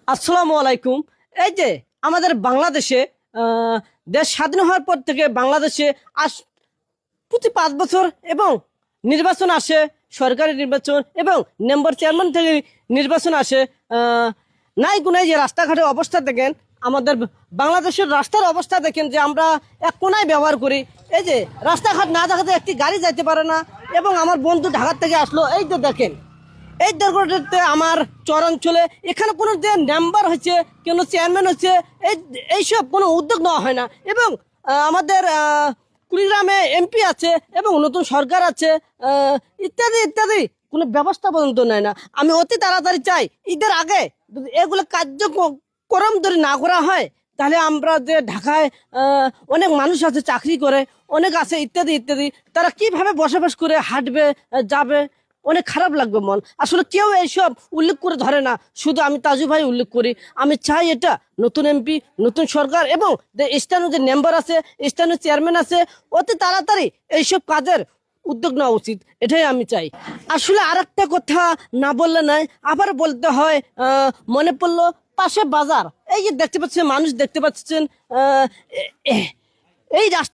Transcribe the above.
আসসালামু আলাইকুম। এই যে আমাদের বাংলাদেশে দেশ স্বাধীন হওয়ার পর থেকে বাংলাদেশে আস প্রতি 5 বছর এবং নির্বাচন আসে, সরকারি নির্বাচন এবং মেম্বার চেয়ারম্যান থেকে নির্বাচন আসে। নাই কোনায় যে রাস্তাঘাটের অবস্থা দেখেন, আমাদের বাংলাদেশের রাস্তার অবস্থা দেখেন যে আমরা এক কোনায় ব্যবহার করি। এই যে রাস্তাঘাট না দেখাতে একটি গাড়ি যাইতে পারে না। এবং আমার বন্ধু ঢাকা থেকে আসলো, এই যে দেখেন এই দুর্ঘটনাতে আমার চরাঞ্চলে এখানে কোনো যে মেম্বার হচ্ছে, কোনো চেয়ারম্যান হচ্ছে, এইসব কোনো উদ্যোগ নেওয়া হয় না। এবং আমাদের কুড়িগ্রামে এমপি আছে এবং নতুন সরকার আছে, ইত্যাদি ইত্যাদি কোনো ব্যবস্থা পর্যন্ত নেয় না। আমি অতি তাড়াতাড়ি চাই ঈদের আগে যদি এগুলো কার্যক্রম যদি না করা হয়, তাহলে আমরা যে ঢাকায় অনেক মানুষ আছে চাকরি করে, অনেক আছে ইত্যাদি ইত্যাদি, তারা কিভাবে বসবাস করে হাঁটবে, যাবে, অনেক খারাপ লাগবে মন। আসলে কেউ এইসব উল্লেখ করে ধরে না, শুধু আমি তাজু ভাই উল্লেখ করি। আমি চাই এটা নতুন এমপি, নতুন সরকার এবং স্থানীয় যে মেম্বার আছে, স্থানীয় চেয়ারম্যান আছে, অতি তাড়াতাড়ি এইসব কাজের উদ্যোগ নেওয়া উচিত, এটাই আমি চাই। আসলে আর একটা কথা না বললে নাই, আবার বলতে হয়। মনে পড়লো পাশে বাজার, এই যে দেখতে পাচ্ছেন, মানুষ দেখতে পাচ্ছেন, এই রাস্তা